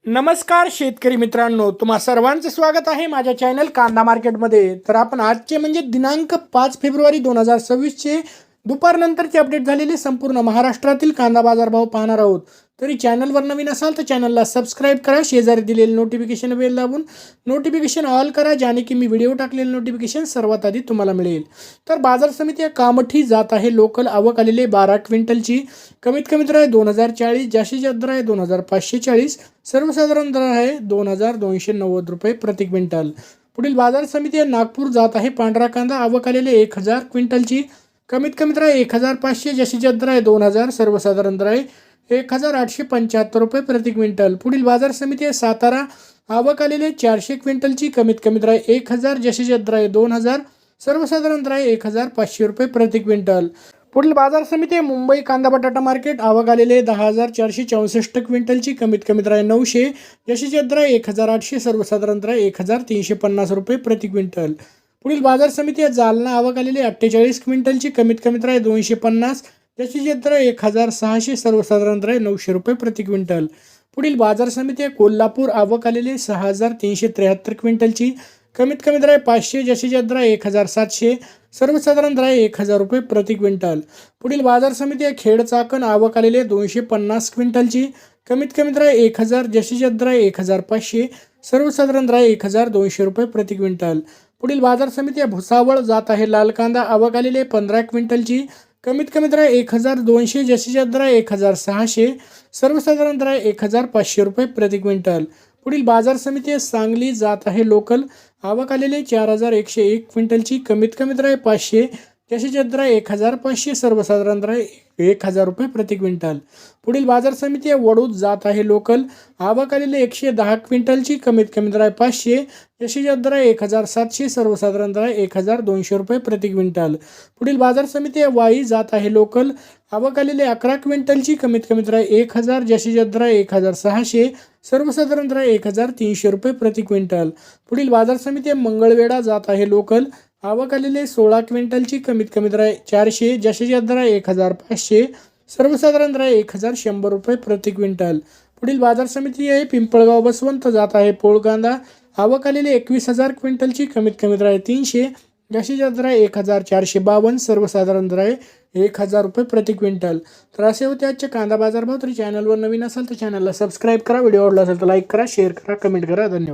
नमस्कार शेतकरी मित्रांनो, तुम्हा सर्वांचं स्वागत आहे माझ्या चॅनल कांदा मार्केटमध्ये। तर आपण आजचे म्हणजे दिनांक 5 फेब्रुवारी 2026चे दुपारनंतरचे अपडेट झालेले संपूर्ण महाराष्ट्रातील कांदा बाजारभाव पाहणार आहोत। तरी चॅनलवर नवीन असाल तर चॅनलला सबस्क्राइब करा, शेजारी दिलेले नोटिफिकेशन बेल दाबून नोटिफिकेशन ऑल करा, ज्याने की मी व्हिडिओ टाकलेले नोटिफिकेशन सर्वात आधी तुम्हाला मिळेल। तर बाजार समिती कामठी जात आहे लोकल, आवक आलेले 12 क्विंटलची, कमीत कमी दर आहे 2040, जास्तीत जास्त दर आहे 2540, सर्वसाधारण दर आहे 2290 रुपये प्रति क्विंटल। पुढील बाजार समिती नागपूर जात आहे पांढरा कांदा, आवक आलेले 1000 क्विंटलची, कमीत कमी दर आहे 1500, जास्तीत जास्त दर आहे 2000, सर्वसाधारण दर आहे 1875 रुपये प्रति क्विंटल। पुढील बाजार समिती आहे सातारा, आवक आलेले 400 क्विंटलची, कमीत कमी दर आहे 1000, जास्तीत जास्त दर आहे 2000, सर्वसाधारण दर आहे 1500 रुपये प्रति क्विंटल। पुढील बाजार समिती आहे मुंबई कांदा बटाटा मार्केट, आवक आलेले 10464 क्विंटलची, कमीत कमी दर आहे 900, जास्तीत जास्त दर आहे 1800, सर्वसाधारण दर आहे 1350 रुपये प्रति क्विंटल। पुढील बाजार समिती आहे जालना, आवक आलेली 48 क्विंटलची, कमीत कमी दर आहे 250, जास्तीत जास्त दर आहे 1600, सर्वसाधारण दर आहे 900 रुपये प्रति क्विंटल। पुढील बाजार समिती आहे कोल्हापूर, आवक आलेली 6373 क्विंटलची, कमीत कमी दर आहे 500, जास्तीत जास्त दर आहे 1700, सर्वसाधारण दर आहे 1000 रुपये प्रति क्विंटल। पुढील बाजार समिती आहे खेड चाकण, आवक आलेली 250 क्विंटलची, कमीत कमी दर आहे 1000, जास्तीत जास्त दर आहे 1500, सर्वसाधारण दर आहे 1200 रुपये प्रति क्विंटल। पुढील बाजार समिती आहे भुसावळ जात आहे लाल कांदा, आवक आलेली 15 क्विंटलची, कमीत कमी दर आहे 1200, जास्तीत जास्त दर आहे 1600, सर्वसाधारण दर आहे 1500 रुपये प्रति क्विंटल। पुढील बाजार समिती आहे सांगली जात आहे लोकल, आवक आलेले 4101 क्विंटलची, कमीत कमी दर आहे 500, जास्तीत जास्त दर आहे 1500, सर्वसाधारण दर आहे 1000 रुपये प्रति क्विंटल। पुढील बाजार समिती आहे वडूद जात आहे लोकल, आवक आलेले 110 क्विंटलची, कमीत कमी दर आहे 500, जास्तीत जास्त दर आहे 1700, सर्वसाधारण दर आहे 1200 रुपये प्रति क्विंटल। पुढील बाजार समिती आहे वाई जात आहे लोकल, आवक आलेले 11 क्विंटलची, कमीत कमी दर आहे 1000, जास्तीत जास्त दर आहे 1600, सर्वसाधारण दर आहे 1300 रुपये प्रति क्विंटल। पुढील बाजार समिती आहे मंगळवेढा जात आहे लोकल, आवक आलेले 16 क्विंटलची, कमीत कमी दर आहे 400, जास्तीत जास्त दर आहे 1500, सर्वसाधारण दर आहे 1100 रुपये प्रति क्विंटल। पुढील बाजार समिती आहे पिंपळगाव बसवंत जात आहे पोळ कांदा, आवक आलेले 21000 क्विंटलची, कमीत कमी दर आहे 300, जास्तीत जास्त दर आहे 1452, सर्वसाधारण दर आहे 1000 रुपये प्रति क्विंटल। तर असे होते आजचे कांदा बाजारभाव। तरी चॅनलवर नवीन असाल तर चॅनलला सबस्क्राईब करा, व्हिडिओ आवडला असेल तर लाईक करा, शेअर करा, कमेंट करा। धन्यवाद।